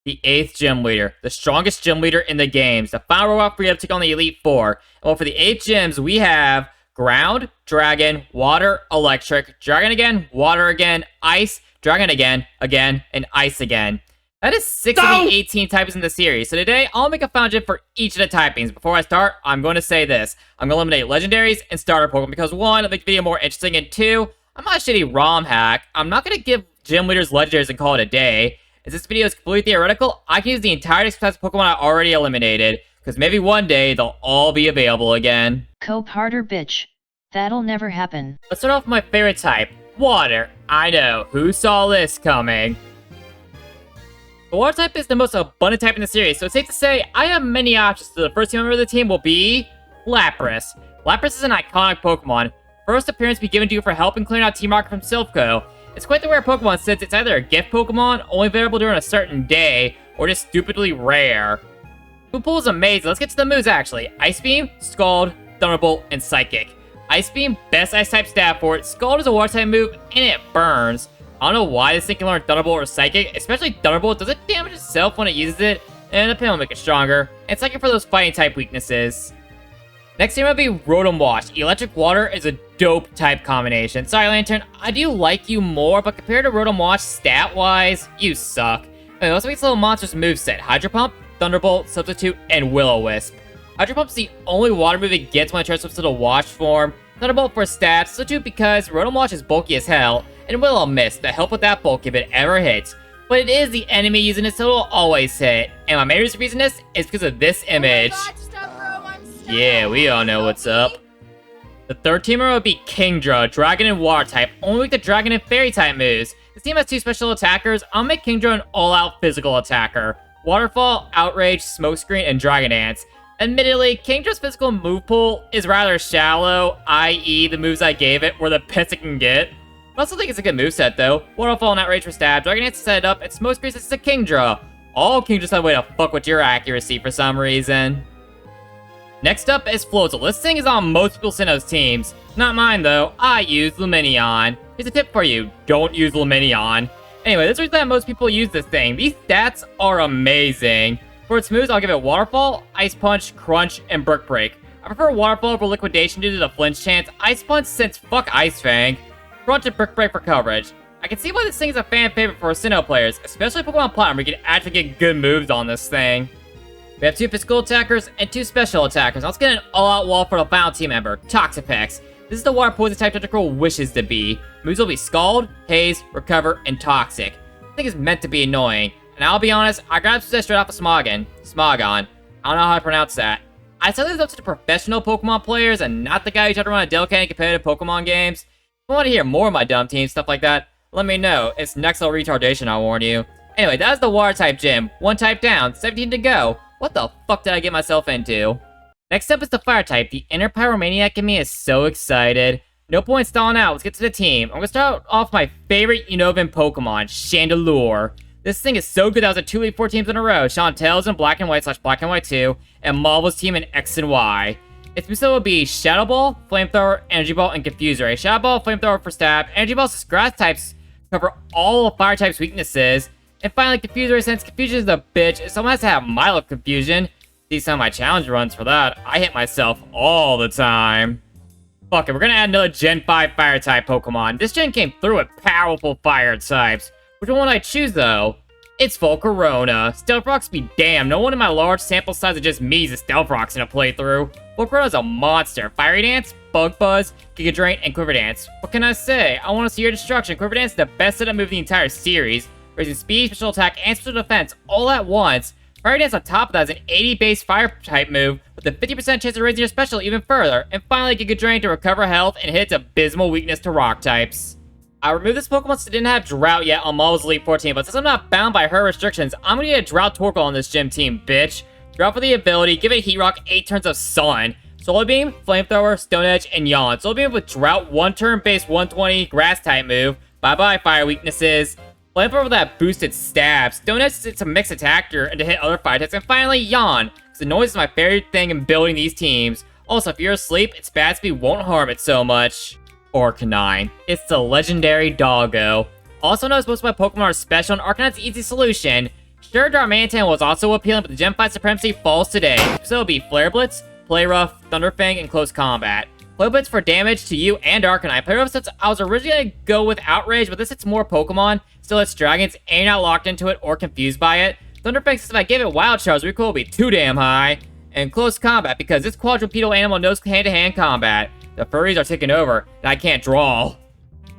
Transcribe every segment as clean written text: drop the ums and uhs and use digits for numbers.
the 8th gym leader, the strongest gym leader in the games. The final robot for you to take on the Elite Four. Well, for the 8 gyms, we have Ground, Dragon, Water, Electric, Dragon again, Water again, Ice, Dragon again, and Ice again. That is 6 of the 18 types in the series. So today, I'll make a found gym for each of the typings. Before I start, I'm going to say this. I'm going to eliminate legendaries and starter Pokemon because 1, it'll make the video more interesting, and 2, I'm not a shitty ROM hack. I'm not going to give gym leaders legendaries and call it a day. As this video is completely theoretical, I can use the entire types of Pokemon I already eliminated, because maybe one day they'll all be available again. Cope harder, bitch. That'll never happen. Let's start off with my favorite type, Water. I know, who saw this coming? The Water type is the most abundant type in the series, so it's safe to say I have many options. So the first member of the team will be Lapras. Lapras is an iconic Pokemon. First appearance be given to you for helping clearing out Team Rocket from Silph. It's quite the rare Pokemon since it's either a gift Pokemon, only available during a certain day, or just stupidly rare. Move pool is amazing. Let's get to the moves actually. Ice Beam, Scald, Thunderbolt, and Psychic. Ice Beam, best Ice type stat for it. Scald is a Water type move, and it burns. I don't know why this thing can learn Thunderbolt or Psychic, especially Thunderbolt. Does it damage itself when it uses it? And the pin will make it stronger. And Psychic for those fighting type weaknesses. Next team will be Rotom Wash. Electric Water is a dope type combination. Sorry, Lantern, I do like you more, but compared to Rotom Wash stat-wise, you suck. Anyway, let's make this little monster's moveset. Hydro Pump, Thunderbolt, Substitute, and Will-O-Wisp. Hydro Pump's the only water move it gets when it transfers to the Wash form. Thunderbolt for stats, Substitute because Rotom Wash is bulky as hell, and Will-O-Wisp to help with that bulk if it ever hits. But it is the enemy using it, so it'll always hit. And my main reason for using this is because of this image. Oh my God, stop, bro, I'm stuck. Yeah, we all know what's up. The third teamer will be Kingdra, Dragon and Water type, only with the Dragon and Fairy type moves. This team has 2 special attackers. I'll make Kingdra an all-out physical attacker. Waterfall, Outrage, Smokescreen, and Dragon Dance. Admittedly, Kingdra's physical move pool is rather shallow, i.e. the moves I gave it were the best it can get. I also think it's a good moveset though. Waterfall and Outrage for stab, Dragon Dance to set it up, and Smokescreen is a Kingdra. All Kingdras have a way to fuck with your accuracy for some reason. Next up is Floatzel. This thing is on most people's Sinnoh's teams. Not mine though, I use Lumineon. Here's a tip for you, don't use Lumineon. Anyway, this is the reason that most people use this thing. These stats are amazing. For its moves, I'll give it Waterfall, Ice Punch, Crunch, and Brick Break. I prefer Waterfall over Liquidation due to the flinch chance, Ice Punch since fuck Ice Fang, Crunch and Brick Break for coverage. I can see why this thing is a fan favorite for Sinnoh players, especially Pokemon Platinum where you can actually get good moves on this thing. We have 2 physical attackers and 2 special attackers. Let's get an all-out wall for the final team member, Toxapex. This is the water poison type Tentacruel wishes to be. Moves will be Scald, Haze, Recover, and Toxic. This thing is meant to be annoying. And I'll be honest, I grabbed this straight off of Smogon. I don't know how to pronounce that. I tell this up to the professional Pokemon players and not the guy who's trying to run a delicate and competitive Pokemon games. If you want to hear more of my dumb team, stuff like that, let me know. It's next level retardation, I warn you. Anyway, that is the water type gym. 1 type down, 17 to go. What the fuck did I get myself into? Next up is the fire type. The inner pyromaniac in me is so excited. No point stalling out, let's get to the team. I'm gonna start off my favorite Unovan Pokemon, Chandelure. This thing is so good that I was at 2 Elite Four teams in a row. Chantel's in Black and White / Black and White 2, and Marvel's team in X and Y. Its moveset will be Shadow Ball, Flamethrower, Energy Ball, and Confuser. A Shadow Ball, Flamethrower for stab. Energy Ball is grass types cover all of fire types weaknesses. And finally, Confuser, since Confusion is a bitch, someone has to have mild confusion. See some of my challenge runs for that. I hit myself all the time. Fuck it, we're gonna add another Gen 5 fire type Pokemon. This gen came through with powerful fire types. Which one would I choose, though? It's Volcarona. Stealth Rocks be damned. No one in my large sample size of just me is a Stealth Rocks in a playthrough. Volcarona's a monster. Fiery Dance, Bug Buzz, Giga Drain, and Quiver Dance. What can I say? I want to see your destruction. Quiver Dance is the best setup move in the entire series. Raising speed, special attack, and special defense all at once. Fiery Dance on top of that is an 80 base fire type move with a 50% chance of raising your special even further. And finally, Giga Drain to recover health and hit its abysmal weakness to rock types. I removed this Pokemon since it didn't have Drought yet on Marvel's Elite 14, but since I'm not bound by her restrictions, I'm gonna get a Drought Torkoal on this gym team, bitch. Drought for the ability, give it Heat Rock, 8 turns of Sun. Solar Beam, Flamethrower, Stone Edge, and Yawn. Solar Beam with Drought, 1 turn base 120 Grass type move. Bye-bye Fire weaknesses. Flamethrower with that boosted stab. Stone Edge it's a mixed attacker and to hit other fire types. And finally, Yawn, because the noise is my favorite thing in building these teams. Also, if you're asleep, its bad speed won't harm it so much. Arcanine. It's the legendary doggo. Also known as most of my Pokemon are special, and Arcanine's easy solution. Sure, Darmanitan was also appealing, but the Gem 5 Supremacy falls today. So it'll be Flare Blitz, Play Rough, Thunder Fang, and Close Combat. Play Blitz for damage to you and Arcanine. Play Rough, since I was originally going to go with Outrage, but this hits more Pokemon. Still hits Dragons, and you're not locked into it or confused by it. Thunder Fang, since if I give it Wild Charge, recoil will be too damn high. And Close Combat, because this quadrupedal animal knows hand-to-hand combat. The furries are taking over, and I can't draw.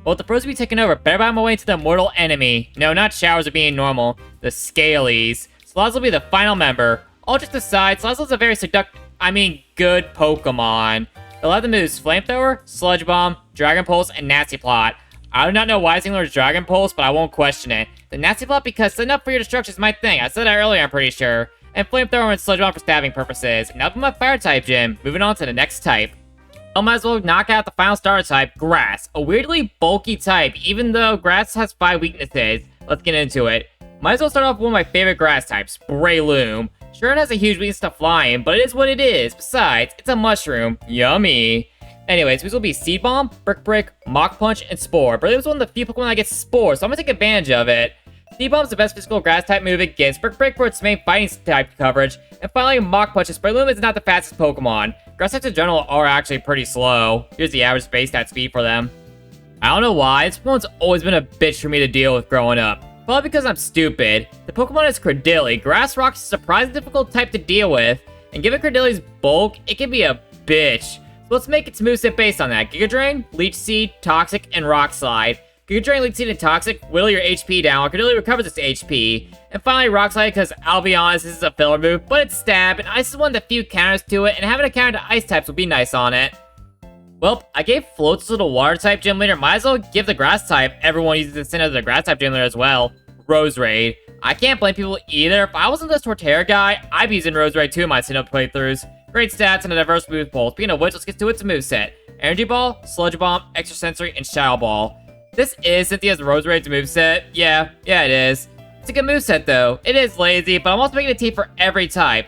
Well, the furries will be taking over, better buy my way into the mortal enemy. No, not Showers are being normal. The Scalies. Salazzle will be the final member. All just aside, Salazzle's a very good Pokemon. A lot of the moves: Flamethrower, Sludge Bomb, Dragon Pulse, and Nasty Plot. I do not know why Zingler is Dragon Pulse, but I won't question it. The Nasty Plot, because setting up for your destruction is my thing. I said that earlier, I'm pretty sure. And Flamethrower and Sludge Bomb for stabbing purposes. Now for my Fire-type gym, moving on to the next type. I might as well knock out the final starter type, Grass. A weirdly bulky type, even though Grass has 5 weaknesses. Let's get into it. Might as well start off with one of my favorite Grass types, Breloom. Sure, it has a huge weakness to flying, but it is what it is. Besides, it's a mushroom. Yummy. Anyways, these will be Seed Bomb, Brick Break, Mach Punch, and Spore. Breloom's one of the few Pokemon that gets Spore, so I'm gonna take advantage of it. Seed Bomb's the best physical Grass type move it gets, Brick Break for its main fighting type coverage, and finally Mach Punch. Breloom is not the fastest Pokemon. Grass types in general are actually pretty slow. Here's the average base stat speed for them. I don't know why, this Pokemon's always been a bitch for me to deal with growing up. Probably because I'm stupid. The Pokemon is Credilli. Grass Rock is a surprisingly difficult type to deal with, and given Credilli's bulk, it can be a bitch. So let's make its moveset based on that. Giga Drain, Leech Seed, Toxic, and Rock Slide. Giga Drain, Leech Seed, and Toxic whittle your HP down while Credilli recovers its HP. And finally, Rock Slide, because I'll be honest, this is a filler move, but it's Stab, and Ice is one of the few counters to it, and having a counter to Ice types would be nice on it. Well, I gave Floats to the Water-type gym leader, might as well give the Grass-type. Everyone uses the Sin of the Grass-type gym leader as well. Roserade. I can't blame people either. If I wasn't this Torterra guy, I'd be using Roserade too in my Sinnoh playthroughs. Great stats and a diverse move pool. Speaking of which, let's get to its moveset. Energy Ball, Sludge Bomb, Extra Sensory, and Shadow Ball. This is Cynthia's Roserade's moveset. Yeah, it is. It's a good moveset though. It is lazy, but I'm also making a team for every type.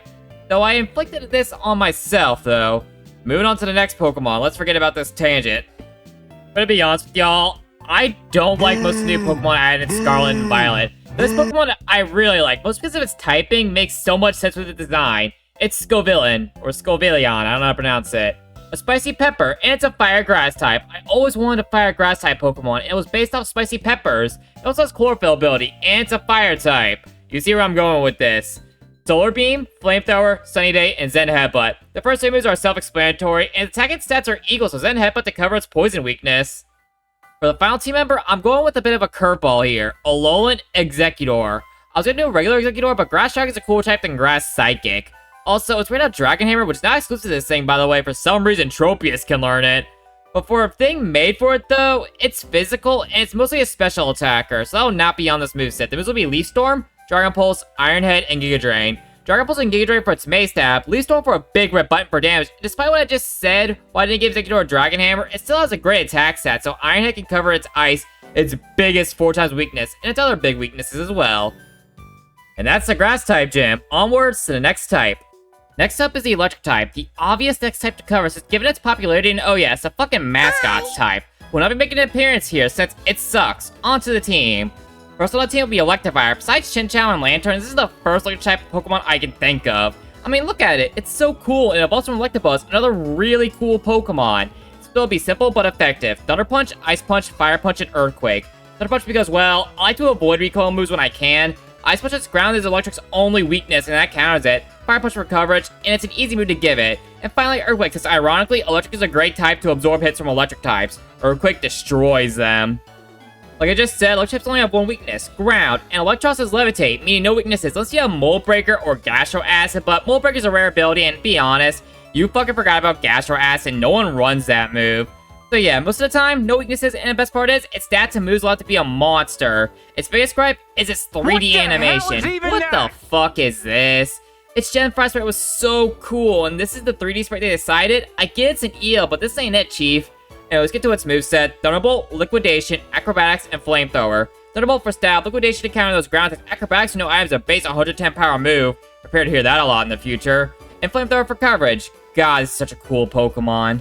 Though I inflicted this on myself though. Moving on to the next Pokemon, let's forget about this tangent. But to be honest with y'all, I don't like most of the new Pokemon added in Scarlet and Violet. This Pokemon I really like, most because of its typing makes so much sense with the design. It's Scovillain, or Scovillain, I don't know how to pronounce it. A Spicy Pepper, and it's a Fire Grass type. I always wanted a Fire Grass type Pokemon, and it was based off Spicy Peppers. It also has Chlorophyll ability, and it's a Fire type. You see where I'm going with this. Solar Beam, Flamethrower, Sunny Day, and Zen Headbutt. The first three moves are self-explanatory, and its attacking stats are equal, so Zen Headbutt to cover its poison weakness. For the final team member, I'm going with a bit of a curveball here. Alolan Executor. I was gonna do a regular Executor, but Grass Dragon is a cooler type than Grass Psychic. Also, it's rated out Dragon Hammer, which is not exclusive to this thing, by the way. For some reason, Tropius can learn it. But for a thing made for it, though, it's physical, and it's mostly a special attacker, so that will not be on this moveset. The moves will be Leaf Storm, Dragon Pulse, Iron Head, and Giga Drain. Dragon Pulse and Giga Drain for its Maze Stab, Leaf Storm for a big red button for damage. Despite what I just said, why I didn't give Executor a Dragon Hammer, it still has a great attack stat, so Iron Head can cover its Ice, its biggest 4x weakness, and its other big weaknesses as well. And that's the Grass type gym. Onwards to the next type. Next up is the Electric type, the obvious next type to cover since given its popularity, and oh yeah, it's a fucking mascots type. Will not be making an appearance here since it sucks. Onto the team. First on the team will be Electivire. Besides Chinchou and Lantern, this is the first Electric type Pokemon I can think of. I mean, look at it. It's so cool, and it evolves from Electabuzz, another really cool Pokemon. It'll be simple but effective. Thunder Punch, Ice Punch, Fire Punch, and Earthquake. Thunder Punch because, well, I like to avoid recoil moves when I can. Ice Punch is ground is Electric's only weakness, and that counters it. Fire Punch for coverage, and it's an easy move to give it. And finally, Earthquake, because ironically, Electric is a great type to absorb hits from Electric types. Earthquake destroys them. Like I just said, Electric types only have one weakness, ground, and Electros is Levitate, meaning no weaknesses unless you have Mold Breaker or Gastro Acid, but Mold Breaker is a rare ability, and be honest, you fucking forgot about Gastro Acid, no one runs that move. So yeah, most of the time, no weaknesses, and the best part is, its stats and moves allow it to be a monster. Its biggest gripe is its 3D animation. What the fuck is this? Its Gen 5 sprite was so cool, and this is the 3D sprite they decided? I get it's an EO, but this ain't it, Chief. And let's get to its moveset. Thunderbolt, Liquidation, Acrobatics, and Flamethrower. Thunderbolt for stab, Liquidation to counter those ground attacks, Acrobatics, items a base 110 power move. Prepare to hear that a lot in the future. And Flamethrower for coverage. God, this is such a cool Pokemon.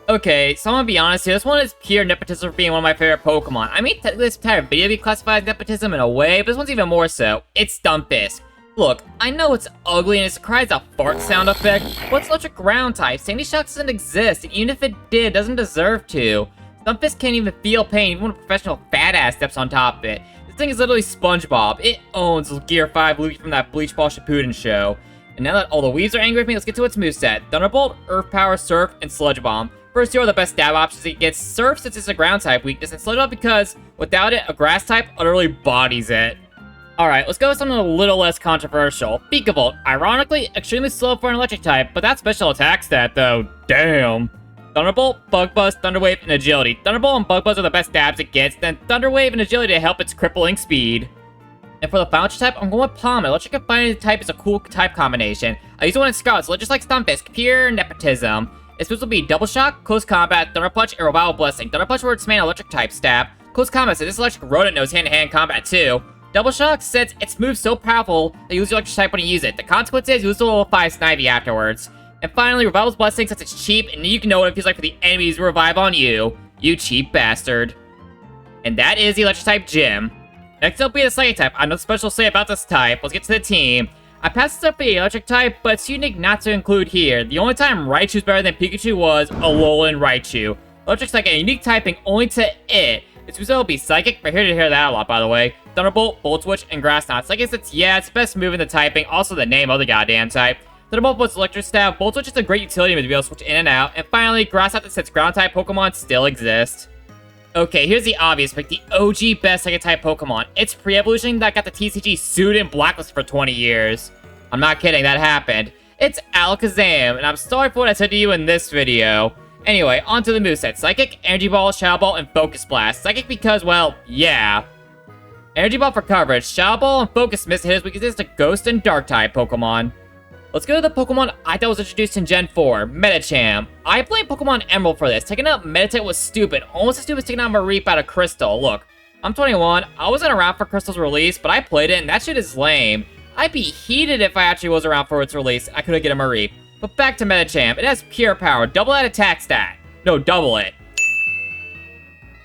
Okay, so I'm gonna be honest here, this one is pure nepotism for being one of my favorite Pokemon. I mean, this entire video be classified as nepotism in a way, but this one's even more so. It's Stunfisk. Look, I know it's ugly and it cries a fart sound effect, but it's electric ground type. Sandy Shock doesn't exist, and even if it did, it doesn't deserve to. Stunfisk can't even feel pain, even when a professional fat ass steps on top of it. This thing is literally SpongeBob. It owns Gear 5 Luigi from that Bleach Ball Shippuden show. And now that all the weaves are angry with me, let's get to its moveset. Thunderbolt, Earth Power, Surf, and Sludge Bomb. First two are the best stab options it gets. Surf since it's a ground type weakness, and Sludge Bomb because, without it, a grass type utterly bodies it. Alright, let's go with something a little less controversial. Pika Volt. Ironically, extremely slow for an electric type, but that special attack stat though, damn. Thunderbolt, Bug Buzz, Thunder Wave, and Agility. Thunderbolt and Bug Buzz are the best stabs it gets, then Thunder Wave and Agility to help its crippling speed. And for the final type, I'm going with Palm. Electric and Fire type is a cool type combination. I use one in Scout, so just like Stunfisk, pure nepotism. Its moves will be Double Shock, Close Combat, Thunder Punch, and Revival Blessing. Thunder Punch for its main electric type stab. Close Combat, so this electric rodent knows hand-to-hand combat too. Double Shock, since its move's so powerful, that you lose your electric type when you use it. The consequence is you lose a level 5 Snivy afterwards. And finally, Revival's Blessing, since it's cheap, and you can know what it feels like for the enemies to revive on you. You cheap bastard. And that is the electric type gym. Next up, we have the Psychic type. I have nothing special to say about this type. Let's get to the team. I passed this up for the electric type, but it's unique not to include here. The only time Raichu's better than Pikachu was Alolan Raichu. Electric's like a unique typing only to it. Its result will be Psychic, but here to hear that a lot, by the way. Thunderbolt, Volt Switch, and Grass Knot. So I guess it's the best move in the typing, also the name of the goddamn type. Thunderbolt puts Electric Stab, Volt Switch is a great utility move to be able to switch in and out, and finally, Grass Knot that since ground type Pokemon still exist. Okay, here's the obvious pick, the OG best Psychic type Pokemon. It's pre-evolution that got the TCG sued and blacklisted for 20 years. I'm not kidding, that happened. It's Alakazam, and I'm sorry for what I said to you in this video. Anyway, on to the moveset. Psychic, Energy Ball, Shadow Ball, and Focus Blast. Psychic because, well, yeah. Energy Ball for coverage. Shadow Ball and Focus Mist hit us because it's a Ghost and Dark type Pokemon. Let's go to the Pokemon I thought was introduced in Gen 4, Medicham. I played Pokemon Emerald for this. Taking out Meditate was stupid. Almost as stupid as taking out Mareep out of Crystal. Look, I'm 21. I wasn't around for Crystal's release, but I played it, and that shit is lame. I'd be heated if I actually was around for its release. I couldn't get a Mareep. But back to Medicham. It has pure power. Double that attack stat. No, double it.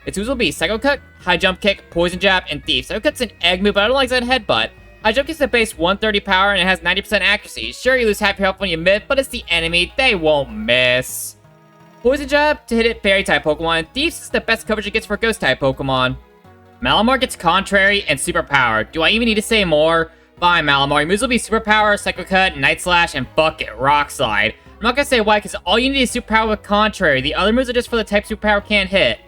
Its moves will be Psycho Cut, High Jump Kick, Poison Jab, and Thief. Psycho Cut's an egg move, but I don't like that headbutt. High Jump Kick's a base 130 power, and it has 90% accuracy. Sure, you lose half your health when you miss, but it's the enemy. They won't miss. Poison Jab to hit it Fairy-type Pokemon. Thief is the best coverage it gets for Ghost-type Pokemon. Malamar gets Contrary and Superpower. Do I even need to say more? Fine, Malamar. Your moves will be Superpower, Psycho Cut, Night Slash, and fuck it, Rock Slide. I'm not gonna say why, because all you need is Superpower with Contrary. The other moves are just for the type Superpower can't hit.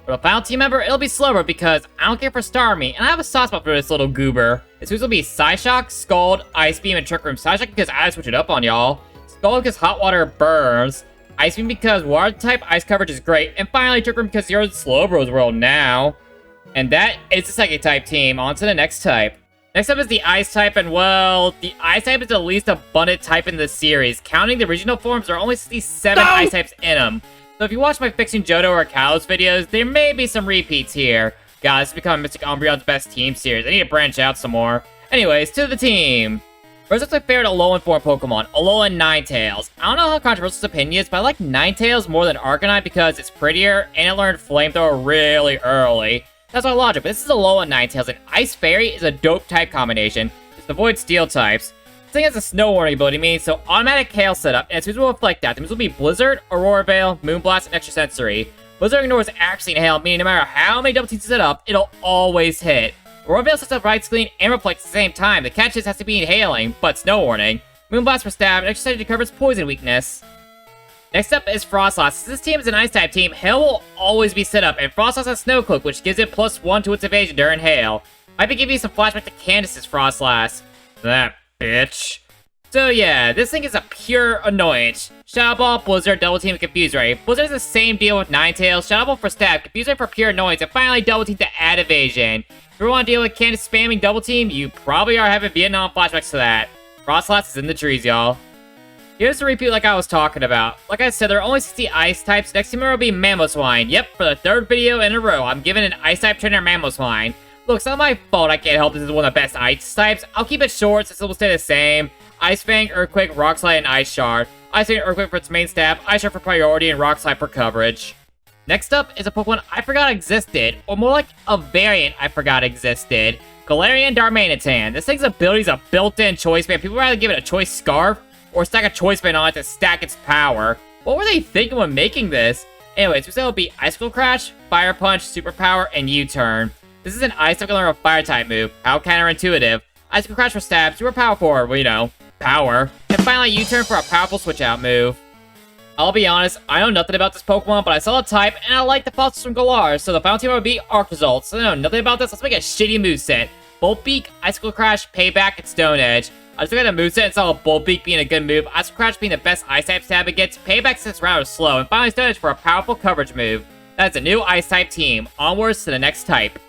For the final team member, it'll be slower because I don't care for Starmie, and I have a soft spot for this little goober. Its moves will be Psyshock, Scald, Ice Beam, and Trick Room. Psyshock because I switch it up on y'all. Scald because Hot Water burns. Ice Beam because Water type Ice coverage is great. And finally, Trick Room because you're in Slowbro's world now. And that is the Psychic type team. On to the next type. Next up is the Ice type, and well, the Ice type is the least abundant type in the series. Counting the regional forms, there are only 67 Ice types in them. So if you watch my Fixing Johto or Kalos videos, there may be some repeats here. God, this is becoming Mystic Umbreon's best team series. I need to branch out some more. Anyways, to the team. First, it's my favorite Alolan form Pokemon, Alolan Ninetales. I don't know how controversial this opinion is, but I like Ninetales more than Arcanine because it's prettier and it learned Flamethrower really early. That's my logic, but this is Alolan Ninetales, and Ice Fairy is a dope type combination. It's avoid Steel types. This thing has a Snow Warning ability, meaning so automatic Hail setup, and its moves will reflect that. The moves will be Blizzard, Aurora Veil, Moonblast, and Extra Sensory. Blizzard ignores accuracy and Hail, meaning no matter how many double teams you set up, it'll always hit. Aurora Veil sets up Right Screen and Reflect at the same time. The catch just has to be Inhaling, but Snow Warning. Moonblast for stab, and Extra Sensory to cover its poison weakness. Next up is Frostlass. Since this team is an Ice-type team, Hail will always be set up, and Frostlass has Snow Cloak, which gives it +1 to its evasion during Hail. Might be giving you some flashback to Candace's Frostlass. That bitch. So yeah, this thing is a pure annoyance. Shadow Ball, Blizzard, Double Team, and Confuse Ray. Blizzard's the same deal with Ninetales, Shadow Ball for stab, Confuse Ray for pure annoyance, and finally Double Team to add evasion. If you want to deal with Candace spamming Double Team, you probably are having Vietnam flashbacks to that. Frostlass is in the trees, y'all. Here's the repeat like I was talking about. Like I said, there are only 60 Ice types. Next team will be Mamoswine. Yep, for the third video in a row, I'm giving an Ice type trainer Mamoswine. Look, it's not my fault I can't help this is one of the best Ice types. I'll keep it short since it will stay the same. Ice Fang, Earthquake, Rock Slide, and Ice Shard. Ice Wing Earthquake for its main stab, Ice Shard for priority, and Rock Slide for coverage. Next up is a Pokemon I forgot existed, or more like a variant I forgot existed. Galarian Darmanitan. This thing's ability is a built-in choice band. People would rather give it a choice scarf or stack a choice band on it to stack its power. What were they thinking when making this? Anyways, we said it would be Icicle Crash, Fire Punch, Superpower, and U-Turn. This is an Ice type can learn a Fire-type move. How counterintuitive. Icicle Crash for stab, Superpower for, well, you know, power. And finally, U-Turn for a powerful switch-out move. I'll be honest, I know nothing about this Pokemon, but I saw the type, and I like the fossils from Galar, so the final team would be Arc Results. So I know nothing about this, let's make a shitty moveset. Bolt Beak, Icicle Crash, Payback, and Stone Edge. I just looked at the moveset and saw Bolt Beak being a good move, Icicle Crash being the best Ice-type stab it gets, Payback since round is slow, and finally Stone Edge for a powerful coverage move. That's a new Ice-type team. Onwards to the next type.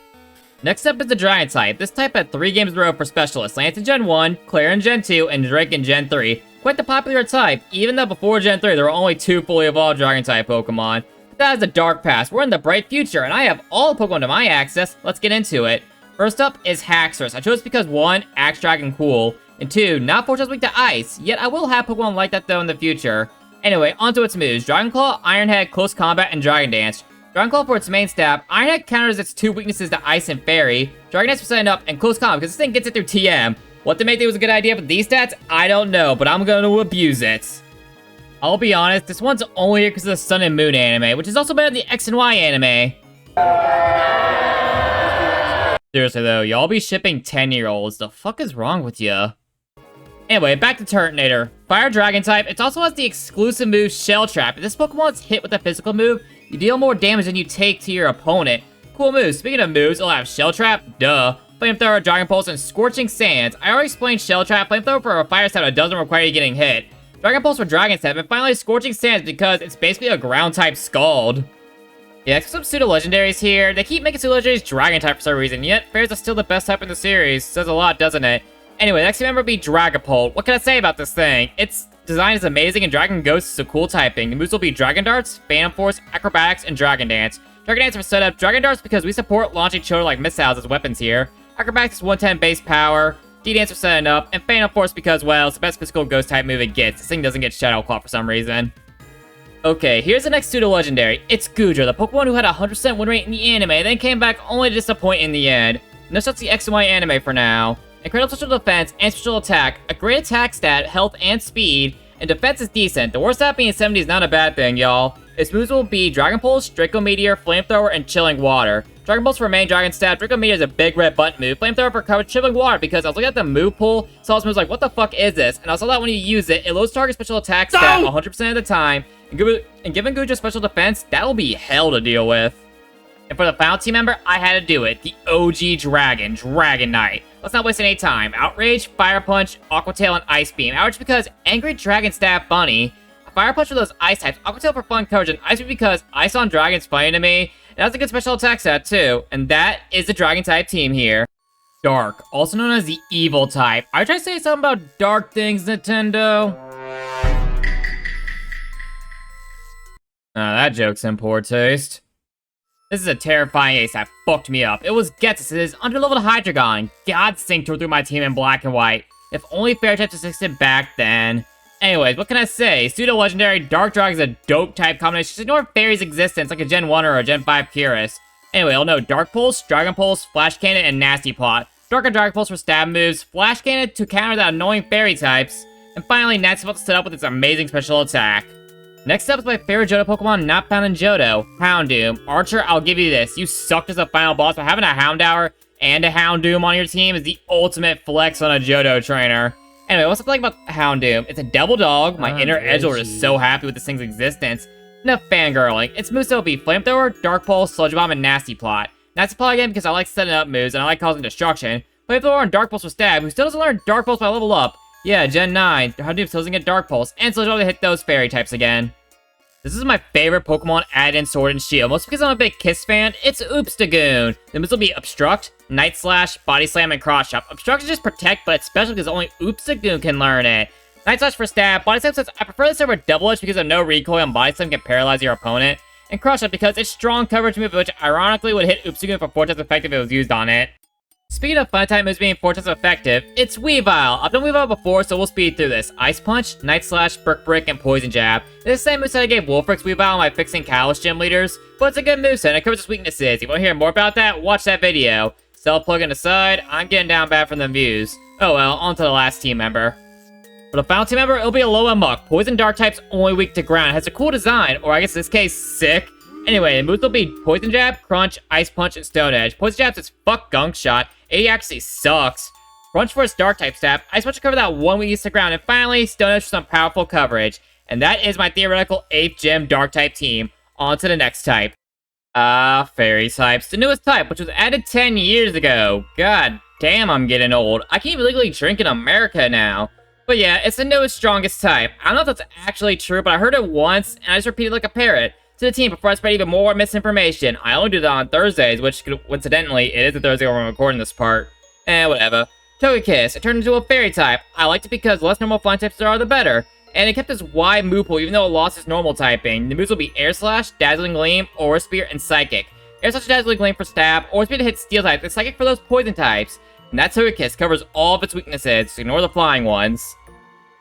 Next up is the Dragon type. This type had 3 games in a row for Specialists. Lance in Gen 1, Claire in Gen 2, and Drake in Gen 3. Quite the popular type, even though before Gen 3 there were only 2 fully evolved Dragon type Pokemon. But that is the dark past. We're in the bright future, and I have all the Pokemon to my access. Let's get into it. First up is Haxorus. I chose because 1, Axe Dragon cool, and 2, not Fortress weak to ice, yet I will have Pokemon like that though in the future. Anyway, onto its moves. Dragon Claw, Iron Head, Close Combat, and Dragon Dance. Dragon Claw for its main stab, Iron Head counters its 2 weaknesses to Ice and Fairy, Dragon Dance for setting up, and Close Combat because this thing gets it through TM. What to make it was a good idea for these stats, I don't know, but I'm going to abuse it. I'll be honest, this one's only here because of the Sun and Moon anime, which is also better than the X and Y anime. Seriously though, y'all be shipping 10-year-olds. The fuck is wrong with ya? Anyway, back to Turtonator. Fire Dragon type, it also has the exclusive move Shell Trap. If this Pokemon is hit with a physical move, you deal more damage than you take to your opponent. Cool move. Speaking of moves, it'll have Shell Trap, duh. Flamethrower, Dragon Pulse, and Scorching Sands. I already explained Shell Trap, Flamethrower for a fire step that doesn't require you getting hit. Dragon Pulse for Dragon Step, and finally Scorching Sands because it's basically a ground type Scald. Yeah, some pseudo-legendaries here. They keep making pseudo-legendaries Dragon type for some reason, yet Fairies are still the best type in the series. Says a lot, doesn't it? Anyway, next member would be Dragapult. What can I say about this thing? Its design is amazing, and Dragon Ghost is a cool typing. The moves will be Dragon Darts, Phantom Force, Acrobatics, and Dragon Dance. Dragon Dance for setup, Dragon Darts because we support launching children like missiles as weapons here. Acrobatics is 110 base power, D-Dance for setting up, and Phantom Force because, well, it's the best physical ghost type move it gets. This thing doesn't get Shadow Claw for some reason. Okay, here's the next pseudo-legendary. It's Goodra, the Pokemon who had a 100% win rate in the anime, then came back only to disappoint in the end. No such the X and Y anime for now. Incredible special defense and special attack, a great attack stat, health, and speed, and defense is decent. The worst stat being 70 is not a bad thing, y'all. Its moves will be Dragon Pulse, Draco Meteor, Flamethrower, and Chilling Water. Dragon Pulse for main Dragon stat, Draco Meteor is a big red button move, Flamethrower for coverage, Chilling Water because I was looking at the move pool, saw this move's like, what the fuck is this? And I saw that when you use it, it loads target special attack stat 100% of the time, and given Goodra special defense, that'll be hell to deal with. And for the final team member, I had to do it. The OG Dragon, Dragon Knight. Let's not waste any time. Outrage, Fire Punch, Aqua Tail, and Ice Beam. Outrage because Angry Dragon Stab Bunny. Fire Punch for those Ice types. Aqua Tail for fun coverage, and Ice Beam because Ice on Dragon's funny to me. And that's a good special attack stat too. And that is the Dragon type team here. Dark, also known as the Evil type. Are you trying to say something about dark things, Nintendo? That joke's in poor taste. This is a terrifying ace that fucked me up. It was Ghetsis' underleveled Hydreigon. God Sync tore through my team in black and white. If only Fairy types existed back then. Anyways, what can I say? Pseudo-legendary Dark Dragon is a dope type combination. Just ignore Fairy's existence like a Gen 1 or a Gen 5 Curious. Anyway, I'll know Dark Pulse, Dragon Pulse, Flash Cannon, and Nasty Plot. Dark and Dragon Pulse for stab moves, Flash Cannon to counter the annoying Fairy types, and finally Nasty Plot to set up with its amazing special attack. Next up is my favorite Johto Pokemon not found in Johto, Houndoom. Archer, I'll give you this. You sucked as a final boss, but having a Houndour and a Houndoom on your team is the ultimate flex on a Johto trainer. Anyway, what's the thing about Houndoom? It's a double dog. My inner Edgelord is so happy with this thing's existence. Enough fangirling. Its moves will be Flamethrower, Dark Pulse, Sludge Bomb, and Nasty Plot. Nasty Plot again because I like setting up moves and I like causing destruction. Flamethrower and Dark Pulse for stab, who still doesn't learn Dark Pulse by level up. Yeah, Gen 9. Houndoom still doesn't get Dark Pulse, and Sludge Bomb to hit those Fairy types again. This is my favorite Pokemon added in Sword and Shield. Mostly because I'm a big Kiss fan, it's Oopstagoon. The moves will be Obstruct, Night Slash, Body Slam, and Cross Chop. Obstruct is just Protect, but it's special because only Oopstagoon can learn it. Night Slash for stab, Body Slam says I prefer this over Double Edge because of no recoil and Body Slam can paralyze your opponent. And Cross Chop because it's strong coverage move which ironically would hit Oopstagoon for 4 times effective if it was used on it. Speaking of fun type moves being 4 times effective, it's Weavile. I've done Weavile before, so we'll speed through this. Ice Punch, Night Slash, Brick Brick, and Poison Jab. It's the same moveset I gave Wolfric's Weavile on my Fixing Catalyst gym leaders, but it's a good moveset and it covers its weaknesses. You want to hear more about that? Watch that video. Self-plugging aside, I'm getting down bad from them views. Oh well, on to the last team member. For the final team member, it'll be Alola Muck. Poison Dark type's only weak to ground. It has a cool design, or I guess in this case, sick. Anyway, the moves will be Poison Jab, Crunch, Ice Punch, and Stone Edge. Poison Jab's its fuck Gunk Shot. It actually sucks. Crunch for its Dark type stab. Ice Punch to cover that one weakness to ground. And finally, Stone Edge for some powerful coverage. And that is my theoretical 8th gym Dark type team. On to the next type. Fairy types. The newest type, which was added 10 years ago. God damn, I'm getting old. I can't even legally drink in America now. But yeah, it's the newest, strongest type. I don't know if that's actually true, but I heard it once, and I just repeated like a parrot to the team before I spread even more misinformation. I only do that on Thursdays, which coincidentally, it is a Thursday when I'm recording this part. Whatever. Togekiss, it turned into a fairy type. I liked it because the less normal flying types there are, the better. And it kept its wide move pool even though it lost its normal typing. The moves will be Air Slash, Dazzling Gleam, Aura Spear, and Psychic. Air Slash, Dazzling Gleam for stab, Aura Spear to hit Steel types, and Psychic for those poison types. And that Togekiss covers all of its weaknesses, so ignore the flying ones.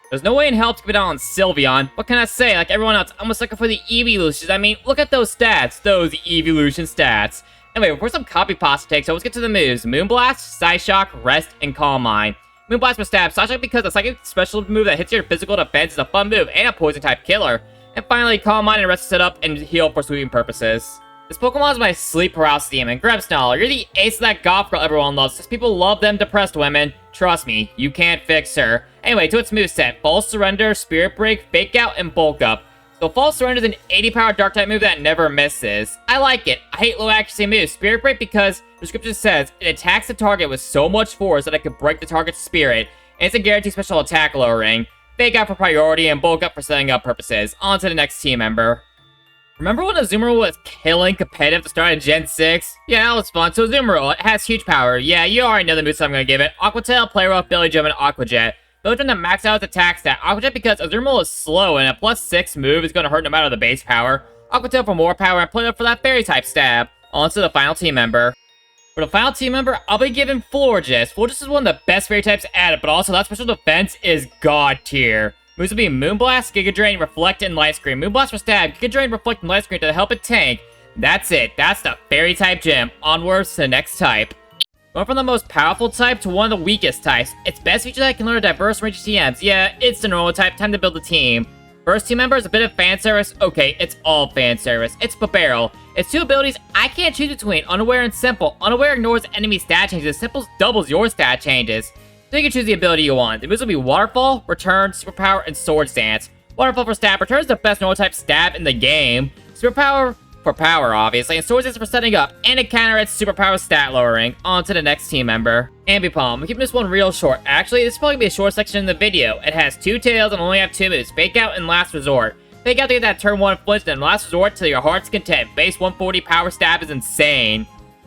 There's no way in hell to keep it on Sylveon. What can I say? Like everyone else, I'm a sucker for the Evolutions. I mean, look at those stats. Those Evolution stats. Anyway, before some copy pasta takes, so let's get to the moves. Moonblast, Psyshock, Rest, and Calm Mind. Moonblast for stab. Psyshock because a psychic special move that hits your physical defense is a fun move and a poison type killer. And finally, Calm Mind and Rest to set up and heal for sweeping purposes. This Pokemon is my sleep paralysis demon, Grimmsnarl. You're the ace of that goth girl everyone loves, because people love them depressed women. Trust me, you can't fix her. Anyway, to its moveset, False Surrender, Spirit Break, Fake Out, and Bulk Up. So False Surrender is an 80 power dark type move that never misses. I like it. I hate low accuracy moves. Spirit Break because the description says it attacks the target with so much force that it could break the target's spirit, and it's a guaranteed special attack lowering. Fake Out for priority, and Bulk Up for setting up purposes. On to the next team member. Remember when Azumarill was killing competitive at the start of Gen 6? Yeah, that was fun. So Azumarill, it has huge power. Yeah, you already know the moves I'm gonna give it. Aqua Tail, Play Rough, Billy Jump, and Aqua Jet. Billy Jump to max out its attack stat. Aqua Jet because Azumarill is slow and a +6 move is gonna hurt no matter the base power. Aqua Tail for more power and Play Rough for that fairy type stab. On to the final team member. For the final team member, I'll be giving Florges. Florges is one of the best fairy types added, but also that special defense is god tier. Moves will be Moonblast, Giga Drain, Reflect, and Light Screen. Moonblast for stab, Giga Drain, Reflect, and Light Screen to help it tank. That's it. That's the fairy type gym. Onwards to the next type. Going from the most powerful type to one of the weakest types. Its best feature that can learn a diverse range of TMs. Yeah, it's the normal type. Time to build a team. First team member is a bit of fan service. Okay, it's all fan service. It's Barrel. Its 2 abilities I can't choose between Unaware and Simple. Unaware ignores enemy stat changes. Simple doubles your stat changes. So you can choose the ability you want. The moves will be Waterfall, Return, Superpower, and Swords Dance. Waterfall for stab. Return is the best normal type stab in the game. Superpower for power, obviously. And Swords Dance for setting up. And it counter its superpower stat lowering. On to the next team member. Ambipom. I'm keeping this one real short. Actually, this is probably going to be a short section in the video. It has 2 tails and only have 2 moves. Fake Out and Last Resort. Fake Out to get that turn 1 flinch, and Last Resort to your heart's content. Base 140 power stab is insane.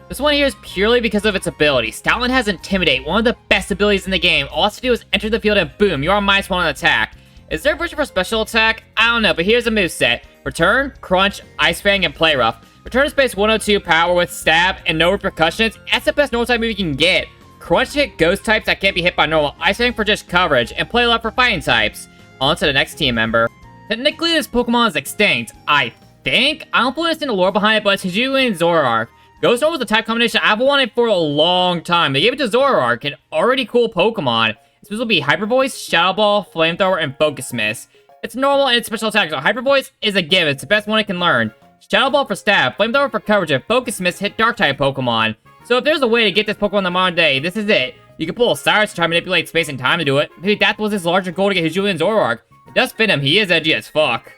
This one here is purely because of its ability. Stoutland has Intimidate, one of the best abilities in the game. All it has to do is enter the field and boom, you are -1 on attack. Is there a version for special attack? I don't know, but here's a moveset. Return, Crunch, Ice Fang, and Play Rough. Return is base 102 power with stab and no repercussions. That's the best normal type move you can get. Crunch to hit ghost types that can't be hit by normal. Ice Fang for just coverage, and Play Rough for fighting types. On to the next team member. Technically, this Pokemon is extinct, I think. I don't fully understand the lore behind it, but it's Hijui and Zoroark. Ghost Normal was a type combination I've wanted for a long time. They gave it to Zoroark, an already cool Pokemon. This will be Hyper Voice, Shadow Ball, Flamethrower, and Focus Miss. It's normal and it's special attack, so Hyper Voice is a given. It's the best one it can learn. Shadow Ball for stab, Flamethrower for coverage, and Focus Miss hit Dark type Pokemon. So if there's a way to get this Pokemon in the modern day, this is it. You can pull a Cyrus to try to manipulate space and time to do it. Maybe that was his larger goal to get Hijui and Zoroark. It does fit him, he is edgy as fuck.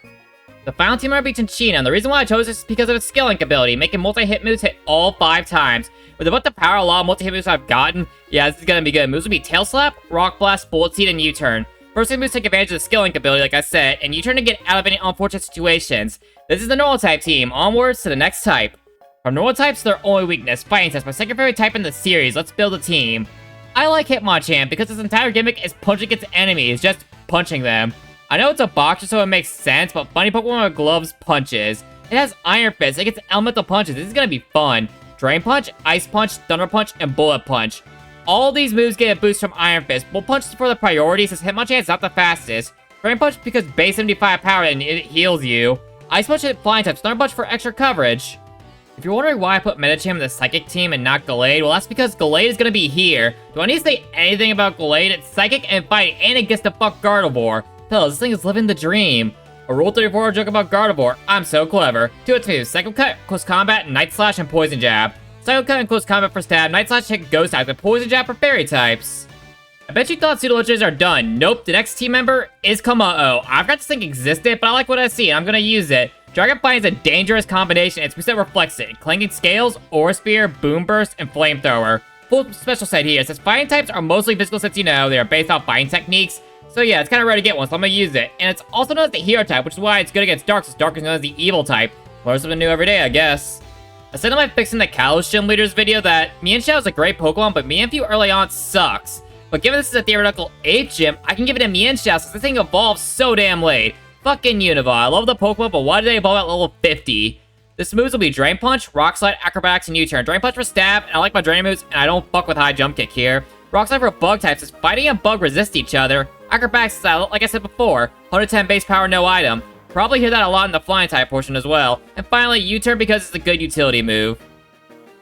The final team member beats Tinchina, and the reason why I chose this is because of its skill link ability, making multi-hit moves hit all 5 times. With about the power a lot of multi-hit moves I've gotten, yeah, this is gonna be good. Moves will be Tail Slap, Rock Blast, Bullet Seed, and U-Turn. First hit moves take advantage of the skill link ability, like I said, and U-Turn to get out of any unfortunate situations. This is the normal type team. Onwards to the next type. From normal types, their only weakness, fighting types. My second favorite type in the series. Let's build a team. I like Hitmonchan because its entire gimmick is punching its enemies, just punching them. I know it's a boxer, so it makes sense, but funny Pokemon with gloves punches. It has Iron Fist, it gets elemental punches. This is gonna be fun. Drain Punch, Ice Punch, Thunder Punch, and Bullet Punch. All these moves get a boost from Iron Fist. Bullet Punch is for the priority since Hitmonchan is not the fastest. Drain Punch because base 75 power and it heals you. Ice Punch hit Flying types. Thunder Punch for extra coverage. If you're wondering why I put Medicham in the Psychic team and not Gallade, well, that's because Gallade is going to be here. Do I need to say anything about Gallade? It's Psychic and Fighting, and it gets to fuck Gardevoir. Hell, this thing is living the dream. A Rule 34 joke about Gardevoir. I'm so clever. 2 hits moves: Psycho Cut, Close Combat, Night Slash, and Poison Jab. Psycho Cut and Close Combat for stab, Night Slash hit Ghost types, and Poison Jab for fairy types. I bet you thought Pseudo Legendaries are done. Nope, the next team member is Kamao. I forgot this thing existed, but I like what I see, and I'm gonna use it. Dragon Fire is a dangerous combination. Its preset reflects it. Clanging Scales, Aura Spear, Boom Burst, and Flamethrower. Full special set here. It says fighting types are mostly physical sets you know. They are based off fighting techniques. So yeah, it's kind of rare to get one, so I'm gonna use it. And it's also known as the hero type, which is why it's good against Dark, since Dark is known as the evil type. Learn something new every day, I guess. I said in my Fixing the Kalos Gym Leaders video that Mienshao is a great Pokemon, but Mienfoo early on sucks. But given this is a theoretical 8th gym, I can give it a Mienshao since this thing evolves so damn late. Fucking Unova. I love the Pokemon, but why did they evolve at level 50? This moves will be Drain Punch, Rock Slide, Acrobatics, and U-Turn. Drain Punch for stab, and I like my Drain moves, and I don't fuck with high jump kick here. Rock Slide for bug types, as fighting and bug resist each other. Acrobatics style, like I said before, 110 base power, no item. Probably hear that a lot in the flying type portion as well. And finally, U-Turn because it's a good utility move.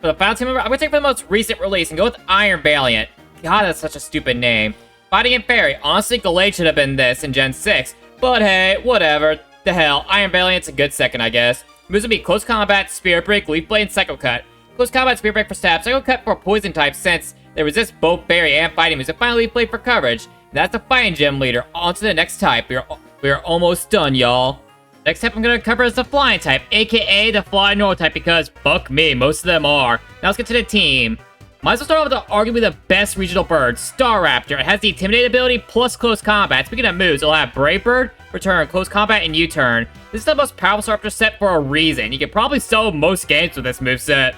For the final team member, I'm gonna take for the most recent release and go with Iron Valiant. God, that's such a stupid name. Fighting and Fairy. Honestly, Gallade should have been this in Gen 6. But hey, whatever. The hell, Iron Valiant's a good second, I guess. Moves will be Close Combat, Spirit Break, Leaf Blade, and Psycho Cut. Close Combat, Spirit Break for stab, Psycho Cut for poison type since they resist both Fairy and Fighting moves, and finally Leaf Blade for coverage. That's the Fighting Gym Leader. On to the next type. We are almost done, y'all. Next type I'm gonna cover is the Flying type, aka the Fly Normal type, because fuck me, most of them are. Now let's get to the team. Might as well start off with arguably the best regional bird, Staraptor. It has the Intimidate ability plus Close Combat. Speaking of moves, it'll have Brave Bird, Return, Close Combat, and U-Turn. This is the most powerful Staraptor set for a reason. You can probably sell most games with this moveset.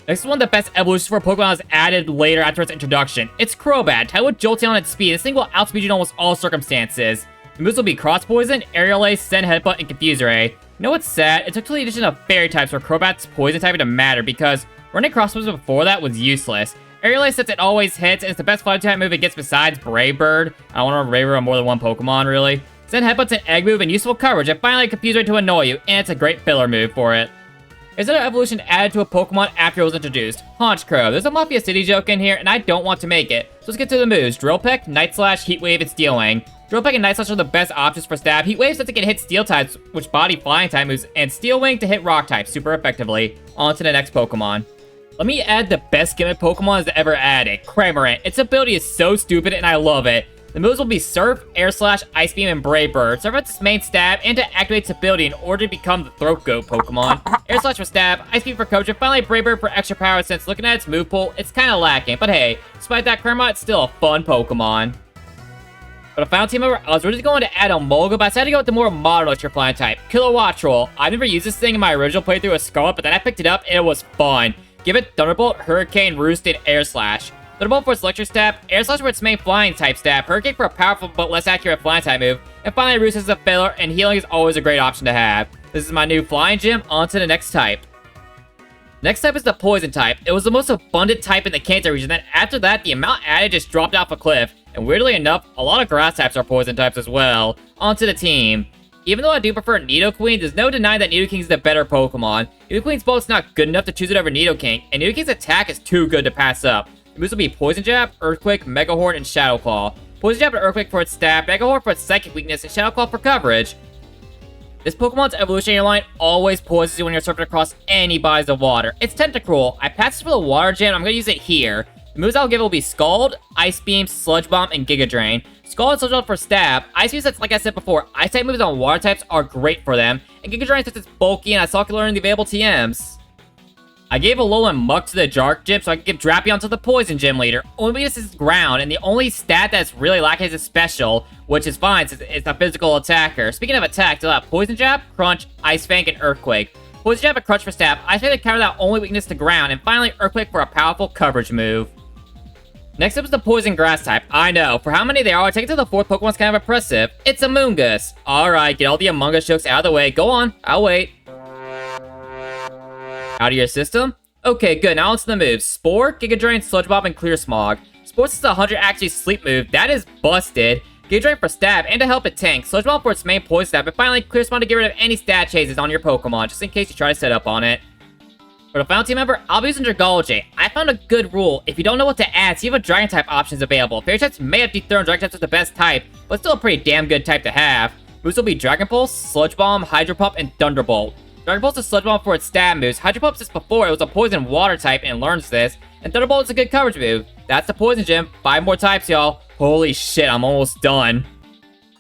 Next is one of the best evolutions for a Pokemon that was added later after its introduction. It's Crobat. Tied with Jolteon on its speed, this thing will outspeed you in almost all circumstances. The moves will be Cross Poison, Aerial Ace, Send Headbutt, and Confuse Ray. You know what's sad? It took till the addition of Fairy types for Crobat's Poison typing to matter, because running Cross Poison before that was useless. Aerial Ace, since it always hits, and it's the best Flying type move it gets besides Brave Bird. I don't want to Brave Bird on more than one Pokemon, really. Send Headbutt's an egg move and useful coverage, and finally Confuse Ray to annoy you, and it's a great filler move for it. There's another evolution added to a Pokemon after it was introduced, Honchkrow. There's a Mafia City joke in here, and I don't want to make it. So let's get to the moves. Drill Peck, Night Slash, Heat Wave, and Steel Wing. Drill Peck and Night Slash are the best options for stab. Heat Wave since it can hit Steel types, which body Flying type moves, and Steel Wing to hit Rock types super effectively. On to the next Pokemon. Let me add the best gimmick Pokemon that's ever added, Cramorant. Its ability is so stupid, and I love it. The moves will be Surf, Air Slash, Ice Beam, and Brave Bird. Surf its main stab and to activate its ability in order to become the Throat Goat Pokemon. Air Slash for stab, Ice Beam for coverage, and finally Brave Bird for extra power since looking at its move pool, it's kind of lacking. But hey, despite that, Cramorant is still a fun Pokemon. For the final team member, I was originally going to add a Molga, but I decided to go with the more modern Ultra Flying type, Kilowattrol. I've never used this thing in my original playthrough of Scarlet, but then I picked it up and it was fun. Give it Thunderbolt, Hurricane, Roost, and Air Slash. Thunderbolt for its electric stab, Air Slash for its main flying type stab, Hurricane for a powerful but less accurate flying type move, and finally Roost as a filler, and healing is always a great option to have. This is my new flying gym, on to the next type. Next type is the Poison type. It was the most abundant type in the Kanto region, then after that, the amount added just dropped off a cliff, and weirdly enough, a lot of grass types are Poison types as well. On to the team. Even though I do prefer Nidoqueen, there's no denying that Nidoking is the better Pokemon. Nidoqueen's bullet's not good enough to choose it over Nidoking, and Nidoking's attack is too good to pass up. The moves will be Poison Jab, Earthquake, Mega Horn, and Shadow Claw. Poison Jab and Earthquake for its stab, Mega Horn for its psychic weakness, and Shadow Claw for coverage. This Pokemon's evolutionary line always poisons you when you're surfing across any bodies of water. It's Tentacruel. I passed this for the Water Gym, I'm going to use it here. The moves I'll give will be Scald, Ice Beam, Sludge Bomb, and Giga Drain. Scald and Sludge Bomb for stab. Ice Beam, since, like I said before, Ice type moves on water types are great for them. And Giga Drain, since it's bulky and I saw it learn the available TMs. I gave Alolan Muck to the Dark Gym so I could give Drapion to the Poison Gym Leader. Only weakness is ground, and the only stat that's really lacking is a special, which is fine since it's a physical attacker. Speaking of attacks, they'll have Poison Jab, Crunch, Ice Fang, and Earthquake. Poison Jab and Crunch for stab, Ice Fang to counter that only weakness to ground, and finally Earthquake for a powerful coverage move. Next up is the Poison Grass type. I know, for how many there are, taking to the fourth Pokemon's kind of impressive. It's Amoonguss. Alright, get all the Among Us jokes out of the way. Go on, I'll wait. Out of your system? Okay, good. Now onto the moves. Spore, Giga Drain, Sludge Bomb, and Clear Smog. Sports is a 100 actually sleep move. That is busted. Gauge Drain for stab and to help it tank. Sludge Bomb for its main poison stab. And finally, Clear Spawn to get rid of any stat chases on your Pokemon, just in case you try to set up on it. For the final team member, I'll be using Dragology. I found a good rule. If you don't know what to add, see if a Dragon type options available. Fairy types may have dethroned Dragon types as the best type, but still a pretty damn good type to have. Moves will be Dragon Pulse, Sludge Bomb, Hydro Pump, and Thunderbolt. Dragon Pulse is Sludge Bomb for its stab moves. Hydro Pump, since before it was a poison water type and learns this. And Thunderbolt is a good coverage move. That's the poison gym. 5 more types, y'all. Holy shit, I'm almost done.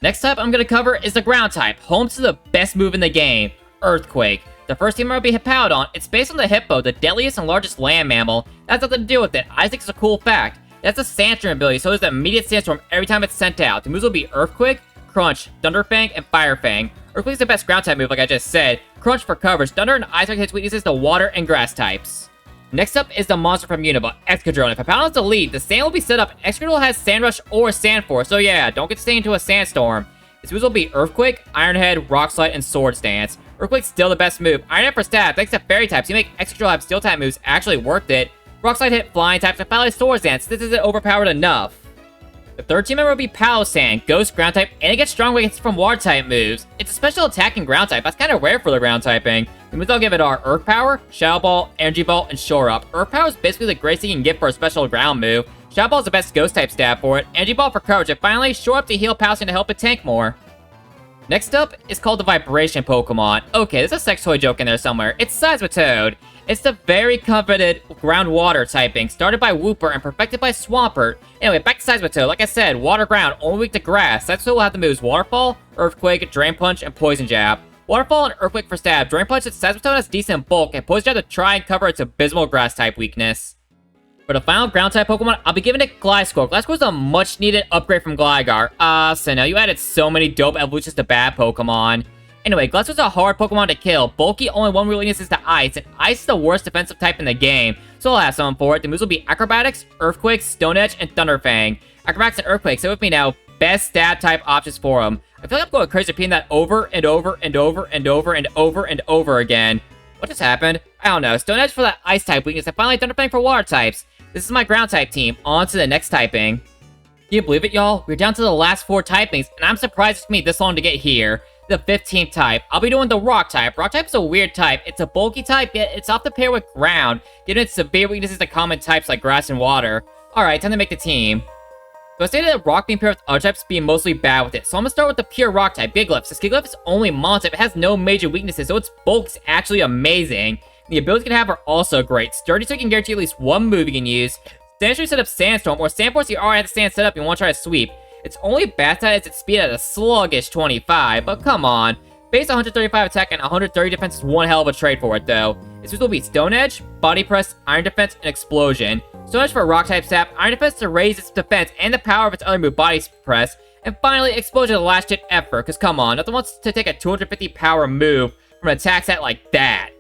Next type I'm going to cover is the ground type, home to the best move in the game, Earthquake. The first team will be Hippowdon. It's based on the hippo, the deadliest and largest land mammal. That has nothing to do with it. I think it's a cool fact. That's a Sandstorm ability, so there's an immediate Sandstorm every time it's sent out. The moves will be Earthquake, Crunch, Thunderfang, and Firefang. Earthquake's the best ground type move, like I just said. Crunch for coverage. Thunder and Ice hits weaknesses to water and grass types. Next up is the monster from Unova, Excadrill. If Hippowdon's the lead, the sand will be set up. Excadrill has Sand Rush or Sand Force, so yeah, don't get to stay into a sandstorm. Its moves will be Earthquake, Iron Head, Rock Slide, and Swords Dance. Earthquake's still the best move. Iron Head for stab, thanks to fairy types, you make Excadrill have steel type moves actually worth it. Rock Slide hit flying types, and finally Swords Dance. This isn't overpowered enough. The third team member will be Palossand, Ghost ground type, and it gets strong weights from water type moves. It's a special attacking ground type. That's kind of rare for the ground typing. The moves I'll give it are Earth Power, Shadow Ball, Energy Ball, and Shore Up. Earth Power is basically the greatest you can get for a special ground move. Shadow Ball is the best ghost type stab for it. Energy Ball for coverage, and finally Shore Up to heal Palossand to help it tank more. Next up is called the Vibration Pokemon. Okay, there's a sex toy joke in there somewhere. It's Seismitoad. It's the very coveted groundwater typing, started by Wooper and perfected by Swampert. Anyway, back to Seismitoad. Like I said, water ground, only weak to grass. Seismitoad will have the moves Waterfall, Earthquake, Drain Punch, and Poison Jab. Waterfall and Earthquake for stab. Drain Punch, Seismitoad has decent bulk, and Poison Jab to try and cover its abysmal grass type weakness. For the final ground type Pokemon, I'll be giving it Gliscor. Gliscor is a much needed upgrade from Gligar. So now you added so many dope evolutions to bad Pokemon. Anyway, Gliscor is a hard Pokemon to kill. Bulky, only one weakness is to Ice, and Ice is the worst defensive type in the game, so I'll have someone for it. The moves will be Acrobatics, Earthquake, Stone Edge, and Thunderfang. Acrobatics and Earthquake, stay with me now. Best stab type options for them. I feel like I'm going crazy repeating that over and over and over and over and over and over again. What just happened? I don't know. Stone Edge for that Ice type weakness, and finally Thunderfang for water types. This is my ground type team. On to the next typing. Can you believe it, y'all? We're down to the last 4 typings, and I'm surprised it took me this long to get here. The 15th type. I'll be doing the Rock type. Rock type is a weird type. It's a bulky type, yet it's off the pair with ground, given its severe weaknesses to common types like grass and water. Alright, time to make the team. So I stated that Rock being paired with other types being mostly bad with it, so I'm gonna start with the pure Rock type, Gigalith. Since Gigalith is only Mono type, it has no major weaknesses, so its bulk is actually amazing. The abilities you can have are also great. Sturdy, so you can guarantee at least one move you can use. Sandstorm set up Sandstorm, or Sandforce you already have the stand set up and you want to try to sweep. Its only bad stat is its speed at a sluggish 25, but come on. Base 135 attack and 130 defense is one hell of a trade for it, though. Its moves will be Stone Edge, Body Press, Iron Defense, and Explosion. Stone Edge for a Rock-type stab, Iron Defense to raise its defense and the power of its other move, Body Press, and finally Explosion to last-hit effort, because come on, nothing wants to take a 250 power move from an attack stat like that.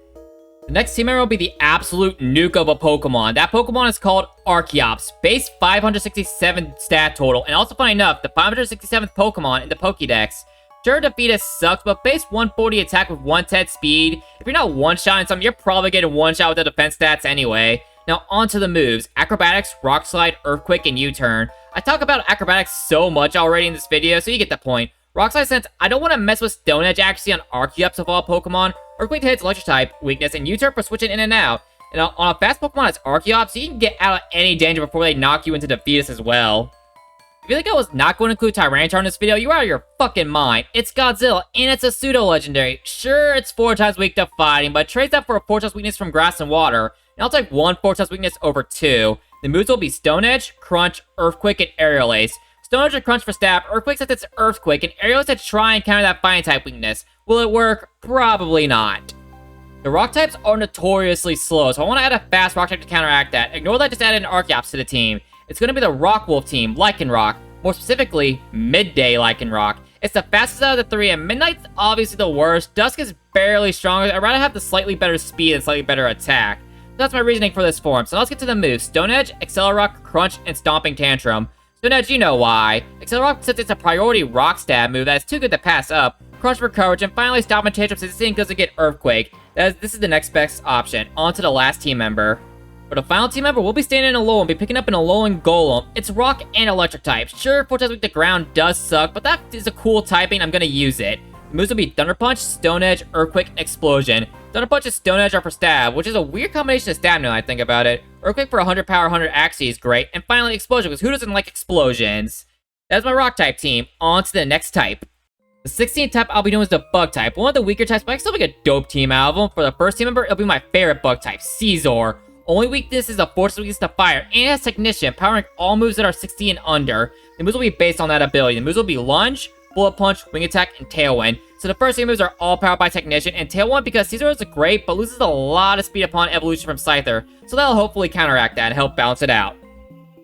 The next team member will be the absolute nuke of a Pokemon. That Pokemon is called Archeops, base 567 stat total, and also funny enough, the 567th Pokemon in the Pokédex. Sure, Defeatus sucks, but base 140 attack with 110 speed. If you're not one-shotting something, you're probably getting one-shot with the defense stats anyway. Now, on to the moves. Acrobatics, Rock Slide, Earthquake, and U-Turn. I talk about Acrobatics so much already in this video, so you get the point. Rock Slide, since I don't want to mess with Stone Edge accuracy on Archeops of all Pokemon. Earthquake hits Electric type weakness, and U-Turn for switching in and out. And on a fast Pokemon as Archeops, you can get out of any danger before they knock you into Defeatus as well. If you think I was not going to include Tyranitar in this video, you're out of your fucking mind. It's Godzilla, and it's a pseudo-legendary. Sure, it's 4 times weak to fighting, but trades that for a 4 times weakness from grass and water. And I'll take 1 4 times weakness over 2. The moves will be Stone Edge, Crunch, Earthquake, and Aerial Ace. Stone Edge or Crunch for stab, Earthquake sets its Earthquake, and Aerial Ace to try and counter that fighting type weakness. Will it work? Probably not. The Rock types are notoriously slow, so I want to add a fast Rock type to counteract that. Ignore that I just added an Archeops to the team. It's going to be the Rock Wolf team, Lycanroc. More specifically, Midday Lycanroc. It's the fastest out of the 3, and Midnight's obviously the worst. Dusk is barely stronger. I'd rather have the slightly better speed and slightly better attack. So that's my reasoning for this form. So let's get to the moves. Stone Edge, Accelerock, Crunch, and Stomping Tantrum. Stone Edge, you know why. Accelerock, since it's a priority Rock stab move that is too good to pass up. Crunch for coverage, and finally Stomping Tantrum since this thing doesn't get Earthquake. This is the next best option. On to the last team member. For the final team member, we'll be staying in Alolan and be picking up an Alolan Golem. It's rock and electric type. Sure, 4 times weak to ground does suck, but that is a cool typing. I'm gonna use it. The moves will be Thunder Punch, Stone Edge, Earthquake, and Explosion. Thunder Punch and Stone Edge are for stab, which is a weird combination of stab now I think about it. Earthquake for 100 power, 100 accuracy is great. And finally, Explosion, because who doesn't like explosions? That's my rock type team. On to the next type. The 16th type I'll be doing is the bug type. One of the weaker types, but I can still make a dope team out of them. For the first team member, it'll be my favorite bug type, Caesar. Only weakness is the force weakness to fire, and it has Technician, powering all moves that are 60 and under. The moves will be based on that ability. The moves will be Lunge, Bullet Punch, Wing Attack, and Tailwind. So the first 3 moves are all powered by Technician, and Tailwind because Caesar is great, but loses a lot of speed upon evolution from Scyther. So that'll hopefully counteract that and help balance it out.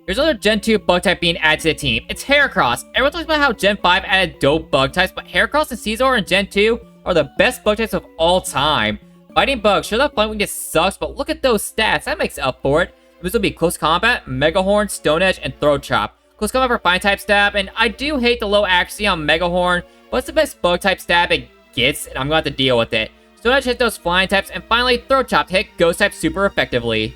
There's another Gen 2 bug type being added to the team. It's Heracross. Everyone talks about how Gen 5 added dope bug types, but Heracross and Caesar in Gen 2 are the best bug types of all time. Fighting Bug, sure that Flying Weakness sucks, but look at those stats, that makes up for it. Moves will be Close Combat, Mega Horn, Stone Edge, and Throat Chop. Close Combat for Fine type stab, and I do hate the low accuracy on Mega Horn, but it's the best bug type stab it gets, and I'm going to have to deal with it. Stone Edge hit those flying types, and finally Throat Chop hit Ghost type super effectively.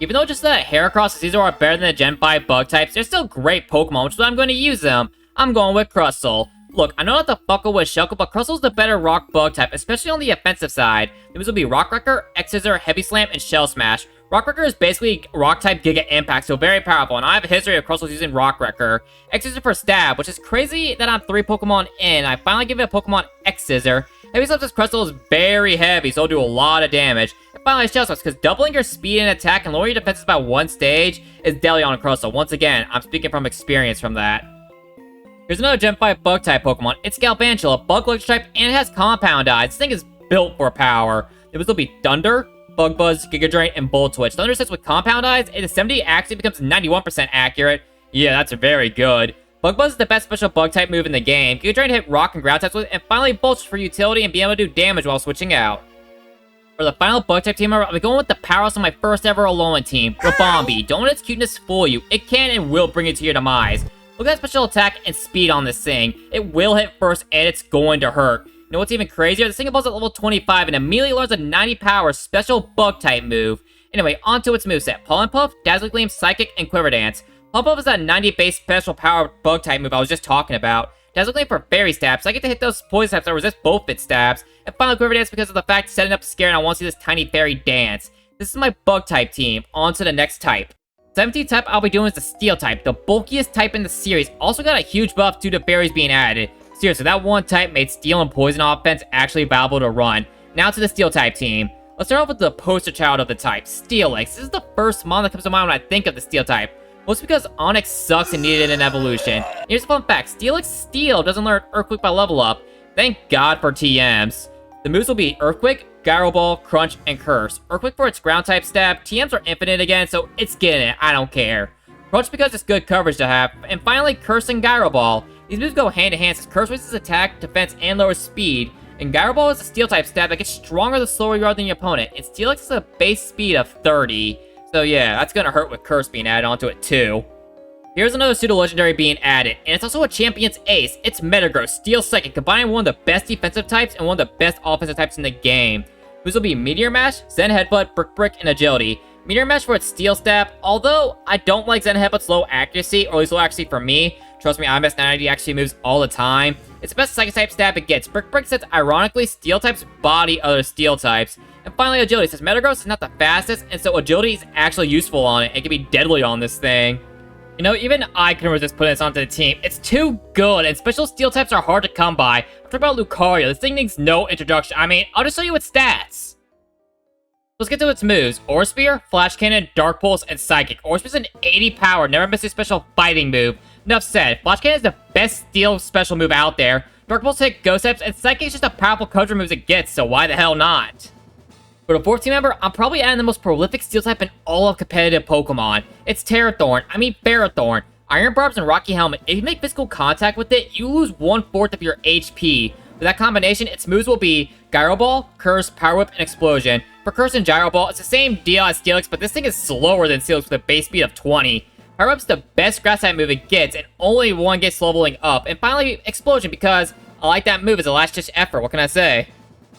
Even though just that Heracross and Caesar are better than the Gen 5 bug types, they're still great Pokemon, which is why I'm going to use them. I'm going with Crustle. Look, I know not to fuckle with Shuckle, but Crustle's the better rock bug type, especially on the offensive side. The moves will be Rock Wrecker, X-Scissor, Heavy Slam, and Shell Smash. Rock Wrecker is basically rock type Giga Impact, so very powerful, and I have a history of Crustles using Rock Wrecker. X-Scissor for Stab, which is crazy that I'm 3 Pokemon in. I finally give it a Pokemon X-Scissor. Heavy Slam says Crustle is very heavy, so it'll do a lot of damage. And finally, Shell Smash, because doubling your speed and attack and lowering your defenses by 1 stage is deadly on a Crustle. Once again, I'm speaking from experience from that. Here's another Gen 5 bug type Pokemon. It's Galvantula, bug electric type, and it has Compound Eye. This thing is built for power. The moves will be Thunder, Bug Buzz, Giga Drain, and Volt Twitch. Thunder sets with Compound Eyes, it is 70 accuracy, becomes 91% accurate. Yeah, that's very good. Bug Buzz is the best special bug type move in the game. Giga Drain hit rock and ground types with, and finally Volt for utility and being able to do damage while switching out. For the final bug type team, I'll be going with the powerhouse of my first ever Alolan team, Rabombi. Don't let its cuteness fool you. It can and will bring you to your demise. Look at that special attack and speed on this thing. It will hit first, and it's going to hurt. You know what's even crazier? This thing evolves at level 25 and immediately learns a 90 power special bug type move. Anyway, onto its moveset. Pollen Puff, Dazzling Gleam, Psychic, and Quiver Dance. Pollen Puff is that 90 base special power bug type move I was just talking about. Dazzling Gleam for Fairy Stabs, so I get to hit those poison types that resist both its stabs. And finally Quiver Dance because of the fact setting up scare and I want to see this tiny fairy dance. This is my bug type team. On to the next type. 17th type I'll be doing is the Steel type, the bulkiest type in the series. Also got a huge buff due to fairies being added. Seriously, that one type made Steel and Poison offense actually viable to run. Now to the Steel type team. Let's start off with the poster child of the type, Steelix. This is the first mon that comes to mind when I think of the Steel type. Mostly because Onix sucks and needed an evolution. Here's a fun fact, Steelix Steel doesn't learn Earthquake by level up. Thank God for TMs. The moves will be Earthquake, Gyro Ball, Crunch, and Curse. Earthquake for its ground type stab, TMs are infinite again, so it's getting it, I don't care. Crunch because it's good coverage to have, and finally Curse and Gyro Ball. These moves go hand in hand since Curse raises attack, defense, and lowers speed, and Gyro Ball is a steel type stab that gets stronger the slower you are than your opponent, and Steelix is a base speed of 30, so yeah, that's gonna hurt with Curse being added onto it too. Here's another pseudo-legendary being added, and it's also a champion's ace. It's Metagross, Steel Psychic, combining one of the best defensive types and one of the best offensive types in the game. Moves will be Meteor Mash, Zen Headbutt, Brick, and Agility. Meteor Mash for its Steel Stab, although I don't like Zen Headbutt's low accuracy, or at least low accuracy for me. Trust me, I miss 90 accuracy moves all the time. It's the best Psychic type stab it gets. Brick sets ironically Steel types body other Steel types. And finally Agility, since Metagross is not the fastest, and so Agility is actually useful on it. It can be deadly on this thing. You know, even I can resist putting this onto the team. It's too good, and special Steel types are hard to come by. I'm talking about Lucario. This thing needs no introduction. I mean, I'll just show you its stats. Let's get to its moves. Aura Spear, Flash Cannon, Dark Pulse, and Psychic. Aura Spear is an 80 power, never miss a special fighting move. Enough said. Flash Cannon is the best Steel special move out there. Dark Pulse hit Ghost types, and Psychic is just a powerful cover move it gets, so why the hell not? For the 14th member, I'm probably adding the most prolific Steel type in all of competitive Pokemon. It's Ferrothorn. Iron Barbs and Rocky Helmet. If you make physical contact with it, you lose 1/4 of your HP. For that combination, its moves will be Gyro Ball, Curse, Power Whip, and Explosion. For Curse and Gyro Ball, it's the same deal as Steelix, but this thing is slower than Steelix with a base speed of 20. Power Whip's the best grass type move it gets, and only one gets leveling up. And finally, Explosion, because I like that move as a last-ditch effort, what can I say?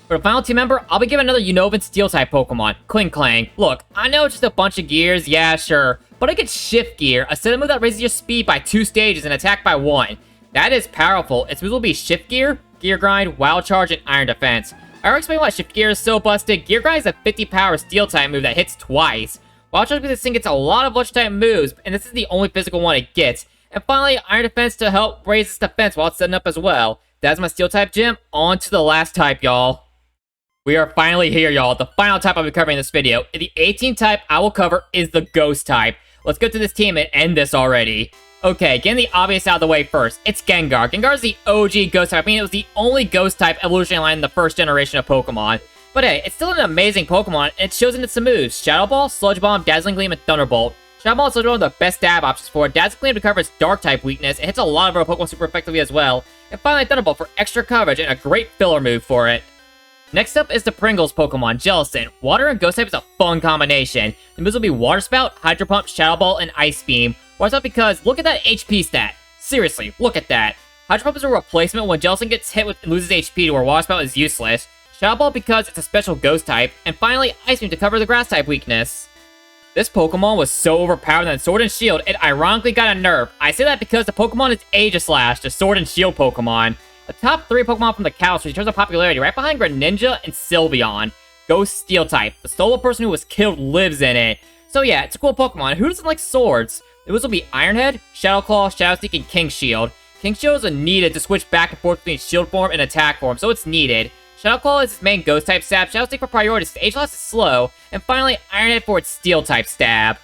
For the final team member, I'll be giving another Unova Steel-type Pokemon, Kling Clang. Look, I know it's just a bunch of gears, yeah, sure, but I get Shift Gear, a set of move that raises your speed by 2 stages and attack by 1. That is powerful. Its moves will be Shift Gear, Gear Grind, Wild Charge, and Iron Defense. I already explained why Shift Gear is so busted. Gear Grind is a 50 power Steel-type move that hits twice. Wild Charge because this thing gets a lot of Electric-type moves, and this is the only physical one it gets. And finally, Iron Defense to help raise its defense while it's setting up as well. That's my Steel-type gym. On to the last type, y'all. We are finally here, y'all. The final type I'll be covering in this video. The 18th type I will cover is the Ghost type. Let's go to this team and end this already. Okay, getting the obvious out of the way first. It's Gengar. Gengar is the OG Ghost type. I mean, it was the only Ghost type evolution line in the first generation of Pokemon. But hey, it's still an amazing Pokemon, and it shows in its moves. Shadow Ball, Sludge Bomb, Dazzling Gleam, and Thunderbolt. Shadow Ball and Sludge Bomb are the best stab options for it. Dazzling Gleam to cover its Dark-type weakness. It hits a lot of our Pokemon super effectively as well. And finally, Thunderbolt for extra coverage and a great filler move for it. Next up is the Pringles Pokemon, Jellicent. Water and Ghost type is a fun combination. The moves will be Water Spout, Hydro Pump, Shadow Ball, and Ice Beam. Water Spout because look at that HP stat. Seriously, look at that. Hydro Pump is a replacement when Jellicent gets hit with and loses HP to where Water Spout is useless. Shadow Ball because it's a special Ghost type. And finally, Ice Beam to cover the Grass type weakness. This Pokemon was so overpowered that in Sword and Shield, it ironically got a nerf. I say that because the Pokemon is Aegislash, the Sword and Shield Pokemon. The top 3 Pokemon from the Kalos in terms of popularity, right behind Greninja and Sylveon. Ghost Steel type. The solo person who was killed lives in it. So yeah, it's a cool Pokemon. Who doesn't like swords? The moves will be Ironhead, Shadow Claw, Shadow Sneak, and King Shield. King Shield is needed to switch back and forth between Shield form and Attack form, so it's needed. Shadow Claw is its main Ghost type stab, Shadow Sneak for priority since Aegislash is slow, and finally Ironhead for its Steel type stab.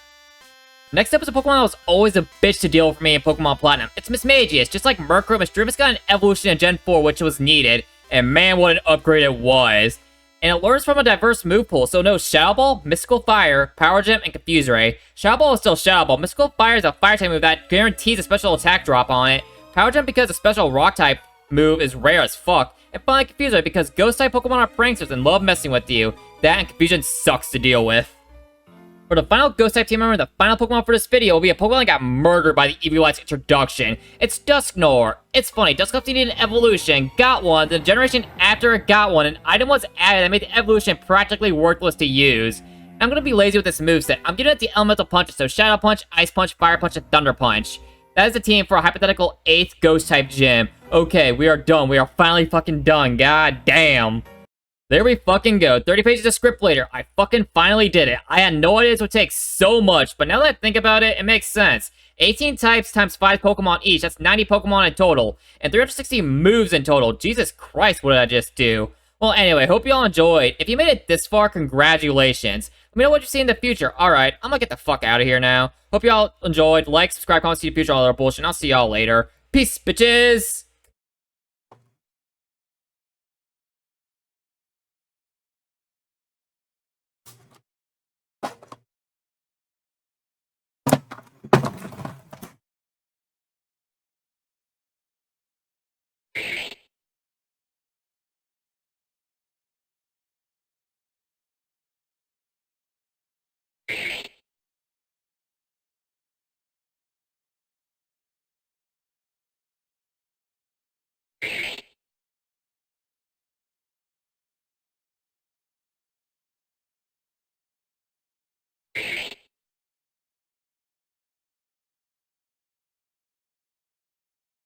Next up is a Pokemon that was always a bitch to deal with for me in Pokemon Platinum. It's Mismagius. Just like Murkrow, Misdreavus got an evolution in Gen 4, which was needed. And man, what an upgrade it was. And it learns from a diverse move pool. So no Shadow Ball, Mystical Fire, Power Gem, and Confuse Ray. Shadow Ball is still Shadow Ball. Mystical Fire is a Fire type move that guarantees a special attack drop on it. Power Gem because a special Rock type move is rare as fuck. And finally Confuse Ray because Ghost type Pokemon are pranksters and love messing with you. That and Confusion sucks to deal with. For the final Ghost-type team member, the final Pokemon for this video will be a Pokemon that got murdered by the Eeveewide's introduction. It's Dusknoir. It's funny, Dusclops needed an evolution, got one, the generation after it got one, an item was added that made the evolution practically worthless to use. I'm gonna be lazy with this moveset. I'm giving it the elemental punches, so Shadow Punch, Ice Punch, Fire Punch, and Thunder Punch. That is the team for a hypothetical 8th Ghost-type gym. Okay, we are done. We are finally fucking done. God damn. There we fucking go. 30 pages of script later. I fucking finally did it. I had no idea this would take so much, but now that I think about it, it makes sense. 18 types times 5 Pokemon each. That's 90 Pokemon in total. And 360 moves in total. Jesus Christ, what did I just do? Well, anyway, hope you all enjoyed. If you made it this far, congratulations. Let me know what you see in the future. Alright, I'm gonna get the fuck out of here now. Hope you all enjoyed. Like, subscribe, comment, see the future, all that bullshit. And I'll see y'all later. Peace, bitches!